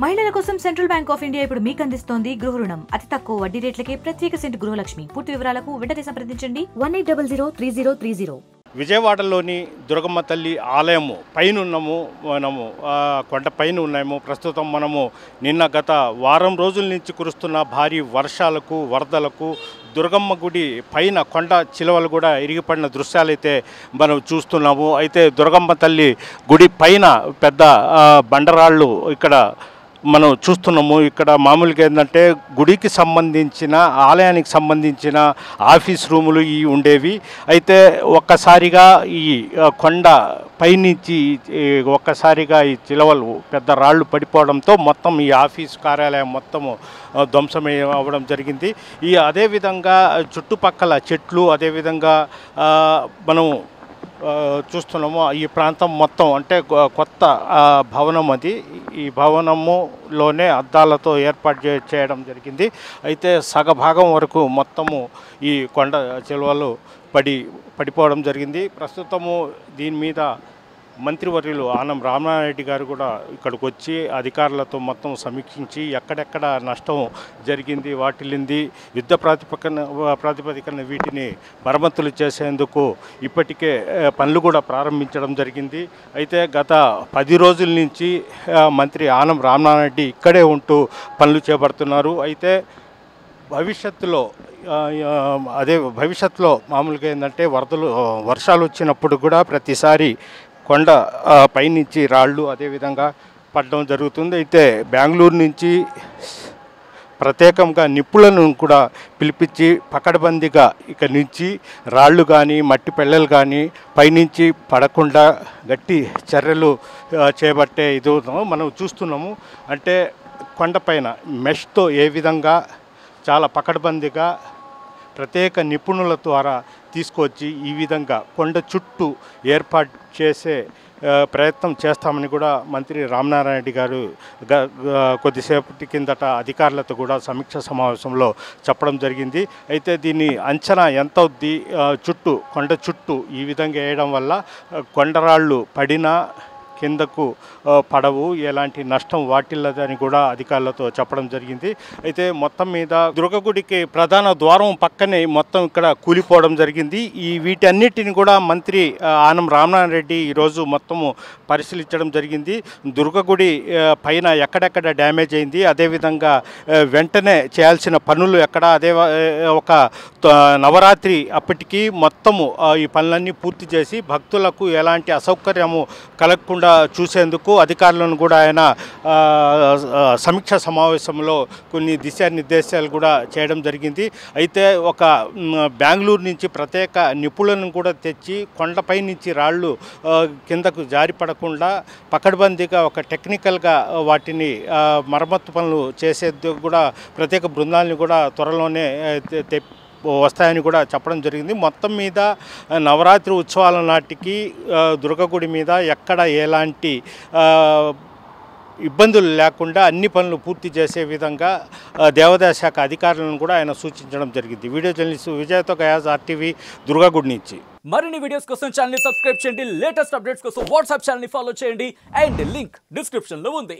మహిళల కోసం central bank of India ఇప్పుడు మీకు అందిస్తోంది గృహ రుణం. అతి తక్కువ వడ్డీ రేట్లకే ప్రత్యేక సెంటు గృహలక్ష్మి. పూర్తి వివరాలకు వెంటనే సంప్రదించండి 18003030. విజయవాడలోని దుర్గమ్మ తల్లి ఆలయము పైన ఉన్నాము. మనము కొండ పైన ఉన్నాము. ప్రస్తుతం మనము గత వారం రోజుల నుంచి కురుస్తున్న భారీ వర్షాలకు వరదలకు దుర్గమ్మ గుడి పైన కొండ చిలవలు కూడా ఇరిగిపడిన దృశ్యాలైతే మనం చూస్తున్నాము. అయితే దుర్గమ్మ తల్లి గుడి పైన పెద్ద బండరాళ్ళు ఇక్కడ మనం చూస్తున్నాము. ఇక్కడ మామూలుగా ఏంటంటే గుడికి సంబంధించిన ఆలయానికి సంబంధించిన ఆఫీస్ రూములు ఇవి ఉండేవి. అయితే ఒక్కసారిగా ఈ కొండ పైనుంచి ఒక్కసారిగా ఈ చిలవలు పెద్ద రాళ్ళు పడిపోవడంతో మొత్తం ఈ ఆఫీస్ కార్యాలయం మొత్తము ధ్వంసమే అవ్వడం జరిగింది. అదేవిధంగా చుట్టుపక్కల చెట్లు అదేవిధంగా మనం చూస్తున్నాము. ఈ ప్రాంతం మొత్తం అంటే కొత్త భవనం అది. ఈ భవనములోనే అద్దాలతో ఏర్పాటు చేయడం జరిగింది. అయితే సగభాగం వరకు మొత్తము ఈ కొండ చిలువలు పడిపోవడం జరిగింది. ప్రస్తుతము దీని మీద మంత్రివర్యులు ఆనం రామనారాయణ గారు కూడా ఇక్కడికి వచ్చి అధికారులతో మొత్తం సమీక్షించి ఎక్కడెక్కడ నష్టం జరిగింది వాటిల్లింది యుద్ధ ప్రాతిపదికన వీటిని మరమ్మతులు చేసేందుకు ఇప్పటికే పనులు కూడా ప్రారంభించడం జరిగింది. అయితే గత 10 రోజుల నుంచి మంత్రి ఆనం రామనారాయణ ఇక్కడే ఉంటూ పనులు చేపడుతున్నారు. అయితే భవిష్యత్తులో మామూలుగా ఏంటంటే వర్షాలు వచ్చినప్పుడు కూడా ప్రతిసారి కొండ పైనుంచి రాళ్ళు అదేవిధంగా పడడం జరుగుతుంది. అయితే బెంగళూరు నుంచి ప్రత్యేకంగా నిపుణులను కూడా పిలిపించి పకడ్బందీగా ఇక నుంచి రాళ్ళు కానీ మట్టి పెళ్ళలు కానీ పైనుంచి పడకుండా గట్టి చర్యలు చేపట్టే ఇది మనం చూస్తున్నాము. అంటే కొండపైన మెష్తో ఏ విధంగా చాలా పకడ్బందీగా ప్రత్యేక నిపుణుల ద్వారా తీసుకొచ్చి ఈ విధంగా కొండ చుట్టూ ఏర్పాటు చేసే ప్రయత్నం చేస్తామని కూడా మంత్రి రామనారాయణ గారు కొద్దిసేపటి కిందట అధికారులతో కూడా సమీక్ష సమావేశంలో చెప్పడం జరిగింది. అయితే దీని అంచనా ఎంత అవుద్ది, కొండ చుట్టూ ఈ విధంగా వేయడం వల్ల కొండరాళ్ళు పడినా కిందకు పడవు, ఎలాంటి నష్టం వాటిల్లదని కూడా అధికారులతో చెప్పడం జరిగింది. అయితే మొత్తం మీద దుర్గగుడికి ప్రధాన ద్వారం పక్కనే మొత్తం ఇక్కడ కూలిపోవడం జరిగింది. వీటన్నిటిని కూడా మంత్రి ఆనం రామనారాయణ రెడ్డి ఈరోజు మొత్తము పరిశీలించడం జరిగింది. దుర్గగుడి పైన ఎక్కడెక్కడ డ్యామేజ్ అయింది, అదేవిధంగా వెంటనే చేయాల్సిన పనులు ఎక్కడ, ఒక నవరాత్రి అప్పటికి మొత్తము ఈ పనులన్నీ పూర్తి చేసి భక్తులకు ఎలాంటి అసౌకర్యము కలగకుండా చూసేందుకు అధికారులను కూడా ఆయన సమీక్ష సమావేశంలో కొన్ని దిశానిర్దేశాలు కూడా చేయడం జరిగింది. అయితే ఒక బెంగళూరు నుంచి ప్రత్యేక నిపుణులను కూడా తెచ్చి కొండపై నుంచి రాళ్ళు కిందకు జారిపడకుండా పకడ్బందీగా ఒక టెక్నికల్గా వాటిని మరమ్మతు పనులు చేసేందుకు కూడా ప్రత్యేక బృందాలను కూడా త్వరలోనే వస్తాయని కూడా చెప్పడం జరిగింది. మొత్తం మీద నవరాత్రి ఉత్సవాల నాటికి దుర్గగుడి మీద ఎక్కడ ఎలాంటి ఇబ్బందులు లేకుండా అన్ని పనులు పూర్తి చేసే విధంగా దేవాదాయ శాఖ అధికారులను కూడా ఆయన సూచించడం జరిగింది. వీడియో జర్నలిస్ట్ విజయ్తో గయాజ్ RTV దుర్గగుడి నుంచి. మరిన్ని వీడియోస్ కోసం ఛానల్ ని సబ్స్క్రైబ్ చేయండి. లేటెస్ట్ అప్డేట్స్ కోసం వాట్సాప్ ఛానల్ ని ఫాలో చేయండి. అండ్ లింక్ డిస్క్రిప్షన్ లో ఉంది.